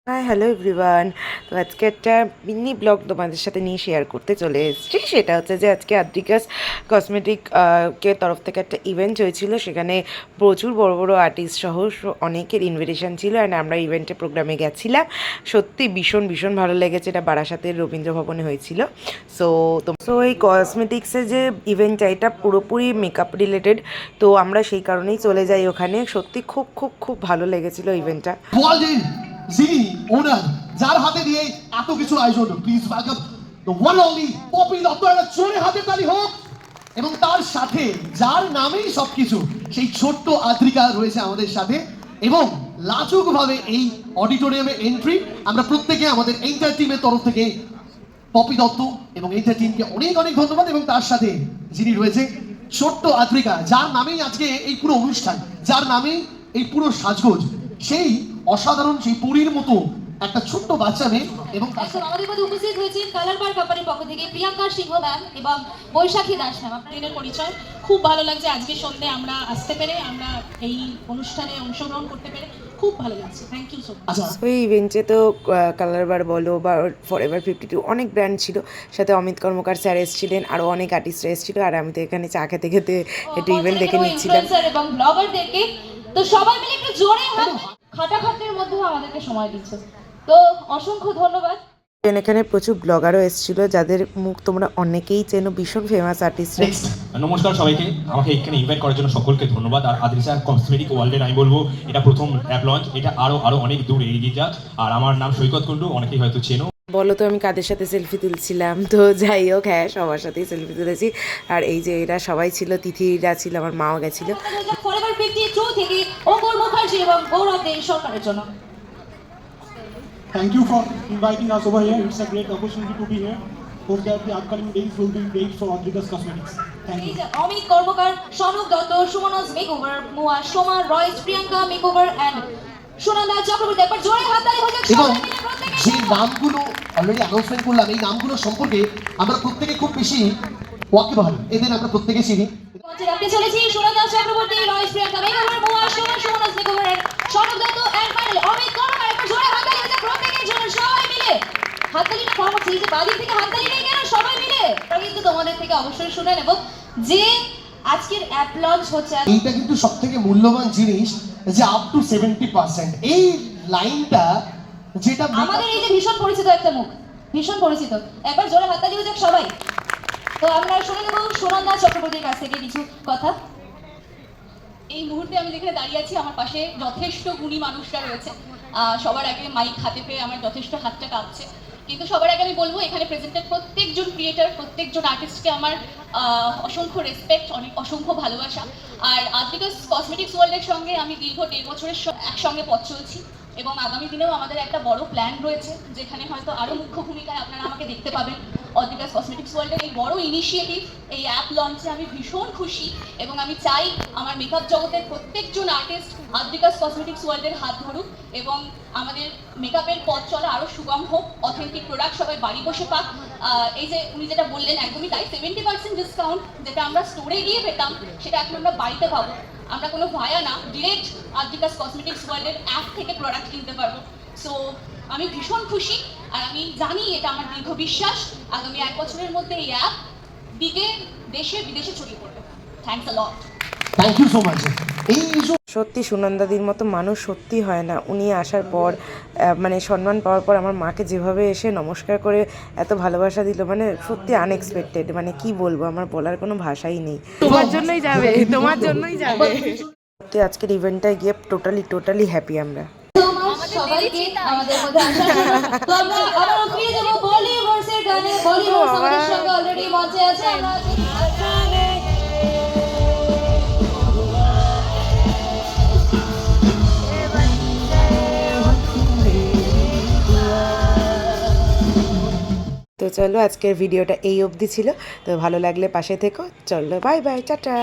Hi hello everyone. তো আজকে একটা মিনি ব্লগ তোমাদের সাথে নিয়ে শেয়ার করতে চলে এসেছি। সেটা হচ্ছে যে আজকে আদ্রিকাস কসমেটিক কে তরফ থেকে একটা ইভেন্ট হয়েছিল। সেখানে প্রচুর বড় বড় আর্টিস্ট সহ অনেকের ইনভিটেশন ছিল অ্যান্ড আমরা ইভেন্টে প্রোগ্রামে গেছিলাম। সত্যি ভীষণ ভীষণ ভালো লেগেছে। এটা বারাসাতের রবীন্দ্র ভবনে হয়েছিল। সো এই কসমেটিক্সের যে ইভেন্টটা এটা পুরোপুরি মেকআপ রিলেটেড। তো আমরা সেই কারণেই চলে যাই ওখানে। সত্যি খুব খুব খুব ভালো লেগেছিল ইভেন্টটা। যিনি ওনার যার হাতে দিয়ে এত কিছু আয়োজন, please welcome the one only Poppy Dutta. একটা জোরে হাতে তালি হোক। এবং তার সাথে যার নামেই সবকিছু, সেই ছোট্ট আদ্রিকা রয়েছে আমাদের সাথে। এবং লাজুক ভাবে এই অডিটোরিয়ামে এন্ট্রি আমরা প্রত্যেকে আমাদের এন্টার টিমের তরফ থেকে পপি দত্ত এবং এন্টার টিমকে অনেক অনেক ধন্যবাদ। এবং তার সাথে যিনি রয়েছে ছোট্ট আদ্রিকা, যার নামেই আজকে এই পুরো অনুষ্ঠান, যার নামেই এই পুরো সাজগোজ, সেই অসাধারণ, সেই পরীর মতো একটা ছোট্ট বাচ্চা মেয়ে। এবং আমাদের মধ্যে উপস্থিত হয়েছে কালার বার কোম্পানির পক্ষ থেকে প্রিয়াঙ্কা সিংহ ম্যাম এবং বৈশাখী দাস ম্যাম। আপনাদের পরিচয় খুব ভালো লাগছে। আজকে সন্ধ্যে আমরা আসতে পেরে, আমরা এই অনুষ্ঠানে অংশগ্রহণ করতে পেরে খুব ভালো লাগছে। Thank you so much. ওই ইভেন্টে তো কালার বার বলো বা ফরএভার 52 অনেক ব্র্যান্ড ছিল। সাথে অমিত কর্মকার স্যার এসেছিলেন, আরও অনেক আর্টিস্টরা এসেছিল। আর আমি তো এখানে চা খেতে খেতে একটু ইভেন্ট দেখে নিচ্ছিলাম। এবং ব্লগারদেরকে তো সবাই মিলে একটু জোরে খাটাখাটনির মধ্যেও আমাদেরকে সময় দিচ্ছে, তো অসংখ্য ধন্যবাদ। এখানে প্রচুর ব্লগারও এসেছিল, যাদের মুখ তোমরা অনেকেই চেনো, ভীষণ ফেমাস আর্টিস্টরা। নমস্কার সবাইকে, আমাকে এখানে ইনভাইট করার জন্য সকলকে ধন্যবাদ। আর আদ্রিকা কসমেটিক ওয়ার্ল্ডের আমি বলবো এটা প্রথম অ্যাপ লঞ্চ, এটা আরো অনেক দূর এগিয়ে যাক। আর আমার নাম সৈকত কুণ্ডু, অনেকেই হয়তো চেনো। বলো তো আমি কাদের সাথে সেলফি তুলছিলাম? তো যাই হোক, হ্যাঁ সবার সাথেই সেলফি তুলেছি। আর এই যে এরা সবাই ছিল, তিথিরা ছিল, আমার মাও গেছিল। ফরএভার 52 থেকে অঙ্কুর মুখার্জি এবং গৌরব দে সরকারের জন্য। Thank you for inviting us over here. It's a great opportunity to be here. Hope that the upcoming days will be great for Adrika's Cosmetics. Thank you. Amit Karmakar, Sanak Dutta, Suman's makeover, মুয়া সোমা রয়েস, প্রিয়াঙ্কা মেকওভার এন্ড সুনন্দা চক্রবর্তী। একবার জোরে হাততালি হোক। এবং যে নামগুলো অলরেডি অ্যানাউন্সমেন্ট করলাম, এই নামগুলো সম্পর্কে আমরা প্রত্যেকে খুব বেশি ওয়াকিবহাল, এদের আমরা প্রত্যেকে চিনি। রাখতে চলেছি সুনন্দা চক্রবর্তী, রয়েস, প্রিয়াঙ্কা মেকওভার, মুয়া Soma, Suman's makeover and Sanak Dutta and finally Amit Karmakar. একবার জোরে হাততালি হোক প্রত্যেকের জন্য, সবাই মিলে। হাততালিটা কম হচ্ছে, এই যে বাদিক থেকে হাততালি নেই কেন? সবাই মিলে। আমি কিন্তু তোমাদের থেকে অবশ্যই শুনে নেব যে আজকের অ্যাপ লঞ্চ হচ্ছে। এইটা কিন্তু সবথেকে মূল্যবান জিনিস, যে আপ টু 70%, এই লাইনটা যেটা আমাদের এই যে ভীষণ পরিচিত একটা মুখ, ভীষণ পরিচিত। একবার জোরে হাততালি হোক সবাই। তো আমরা শুনে নেব সুনন্দা চক্রবর্তীর কাছ থেকে কিছু কথা। এই মুহূর্তে আমি যেখানে দাঁড়িয়ে আছি, আমার পাশে যথেষ্ট গুণী মানুষরা রয়েছে। সবার আগে মাইক হাতে পেয়ে আমার যথেষ্ট হাতটা কাঁপছে। কিন্তু সবার আগে আমি বলবো, এখানে প্রেজেন্টেড প্রত্যেকজন ক্রিয়েটার, প্রত্যেকজন আর্টিস্টকে আমার অসংখ্য রেসপেক্ট, অসংখ্য ভালোবাসা। আর আদ্রিকাস কসমেটিক্স ওয়ার্ল্ডের সঙ্গে আমি দীর্ঘ 1.5 বছরের একসঙ্গে পথ চলছি এবং আগামী দিনেও আমাদের একটা বড় প্ল্যান রয়েছে, যেখানে হয়তো আরও মুখ্য ভূমিকায় আপনারা আমাকে দেখতে পাবেন। আদ্রিকাস কসমেটিক্স ওয়ার্ল্ডের এই বড় ইনিশিয়েটিভ, এই অ্যাপ লঞ্চে আমি ভীষণ খুশি এবং আমি চাই আমার মেকআপ জগতের প্রত্যেকজন আর্টিস্ট আদ্রিকাস কসমেটিক্স ওয়ার্ল্ডের হাত ধরুক এবং আমাদের মেকআপের পথ চলা আরও সুগম হোক, অথেন্টিক প্রোডাক্ট সবাই বাড়ি বসে পাক। এই যে উনি যেটা বললেন একদমই তাই, 70% ডিসকাউন্ট যেটা আমরা স্টোরে গিয়ে পেতাম, সেটা এখন আমরা বাড়িতে পাবো। আমরা কোনো ভায়া না, ডিরেক্ট আদ্রিকাস কসমেটিক্স ওয়ার্ল্ডের অ্যাপ থেকে প্রোডাক্ট কিনতে পারবো। সো আমি ভীষণ খুশি। আর আমি জানি, এটা আমার দীর্ঘ বিশ্বাস, আগামী 1 বছরের মধ্যে এই অ্যাপ দিকে দেশে বিদেশে ছড়িয়ে পড়বে। Thanks a lot. Thank you so much. এই সত্যি সুনন্দাদির মতো মানুষ সত্যি হয় না। উনি আসার পর মানে সম্মান পাওয়ার পর আমার মাকে যেভাবে এসে নমস্কার করে এত ভালোবাসা দিল, মানে সত্যি আনএক্সপেক্টেড। মানে কি বলবো, আমার বলার কোনো ভাষাই নেই। তোমার জন্যই যাবে, তোমার জন্যই যাবে। সত্যি আজকের ইভেন্টটায় গিয়ে টোটালি হ্যাপি আমরা। সবাইকে আমাদের মধ্যে আসার জন্য। তো আমরা আবারও ফিরে যাব বলিউডের গানে। বলিউড আমাদের সঙ্গে অলরেডি মঞ্চে আছে। তো চলো, আজকের ভিডিওটা এই অবধি ছিল। তো ভালো লাগলে পাশে থেকো। চলো, বাই বাই, টাটা।